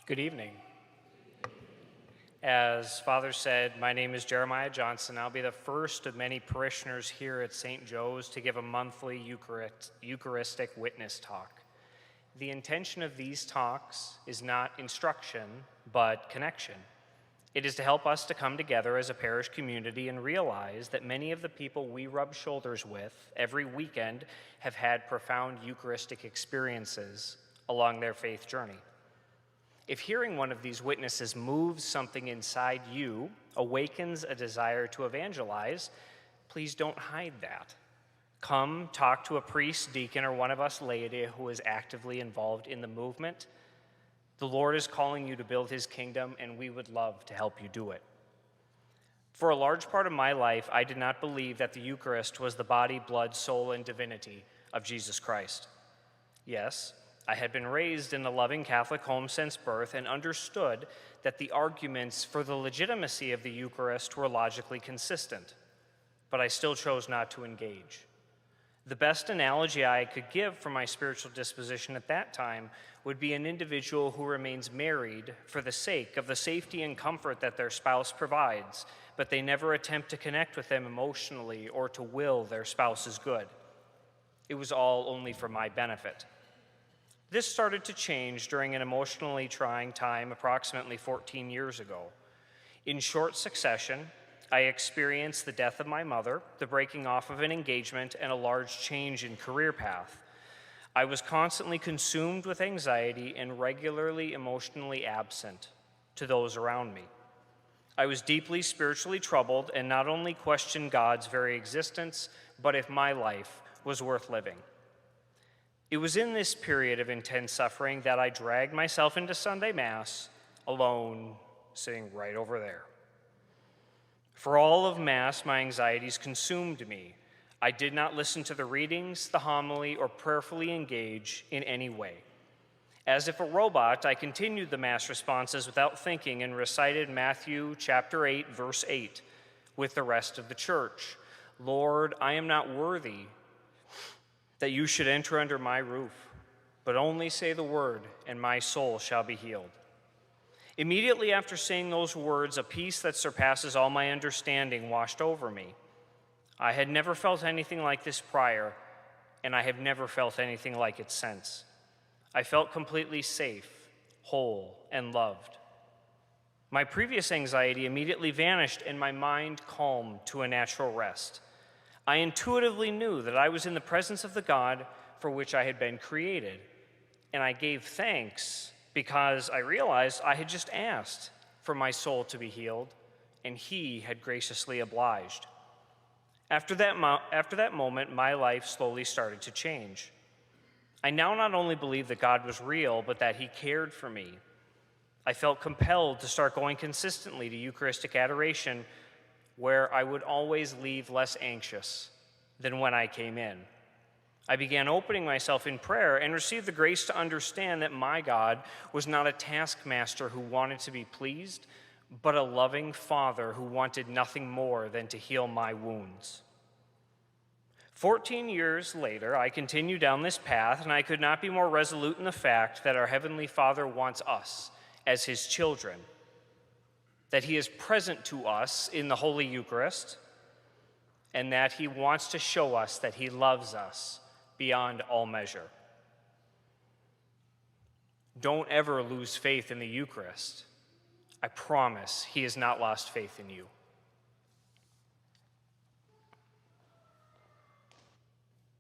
Good evening. As Father said, my name is Jeremiah Johnson. I'll be the first of many parishioners here at St. Joe's to give a monthly Eucharistic witness talk. The intention of these talks is not instruction, but connection. It is to help us to come together as a parish community and realize that many of the people we rub shoulders with every weekend have had profound Eucharistic experiences along their faith journey. If hearing one of these witnesses moves something inside you, awakens a desire to evangelize, please don't hide that. Come talk to a priest, deacon, or one of us laity who is actively involved in the movement. The Lord is calling you to build his kingdom, and we would love to help you do it. For a large part of my life, I did not believe that the Eucharist was the body, blood, soul, and divinity of Jesus Christ. Yes, I had been raised in a loving Catholic home since birth and understood that the arguments for the legitimacy of the Eucharist were logically consistent, but I still chose not to engage. The best analogy I could give for my spiritual disposition at that time would be an individual who remains married for the sake of the safety and comfort that their spouse provides, but they never attempt to connect with them emotionally or to will their spouse's good. It was all only for my benefit. This started to change during an emotionally trying time approximately 14 years ago. In short succession, I experienced the death of my mother, the breaking off of an engagement, and a large change in career path. I was constantly consumed with anxiety and regularly emotionally absent to those around me. I was deeply spiritually troubled and not only questioned God's very existence, but if my life was worth living. It was in this period of intense suffering that I dragged myself into Sunday Mass, alone, sitting right over there. For all of Mass, my anxieties consumed me. I did not listen to the readings, the homily, or prayerfully engage in any way. As if a robot, I continued the Mass responses without thinking and recited Matthew chapter 8, verse 8, with the rest of the church. Lord, I am not worthy that you should enter under my roof, but only say the word, and my soul shall be healed. Immediately after saying those words, a peace that surpasses all my understanding washed over me. I had never felt anything like this prior, and I have never felt anything like it since. I felt completely safe, whole, and loved. My previous anxiety immediately vanished, and my mind calmed to a natural rest. I intuitively knew that I was in the presence of the God for which I had been created, and I gave thanks because I realized I had just asked for my soul to be healed, and he had graciously obliged. After that moment, my life slowly started to change. I now not only believed that God was real, but that he cared for me. I felt compelled to start going consistently to Eucharistic adoration, where I would always leave less anxious than when I came in. I began opening myself in prayer and received the grace to understand that my God was not a taskmaster who wanted to be pleased, but a loving Father who wanted nothing more than to heal my wounds. 14 years later, I continue down this path, and I could not be more resolute in the fact that our Heavenly Father wants us as his children, that he is present to us in the Holy Eucharist, and that he wants to show us that he loves us beyond all measure. Don't ever lose faith in the Eucharist. I promise he has not lost faith in you.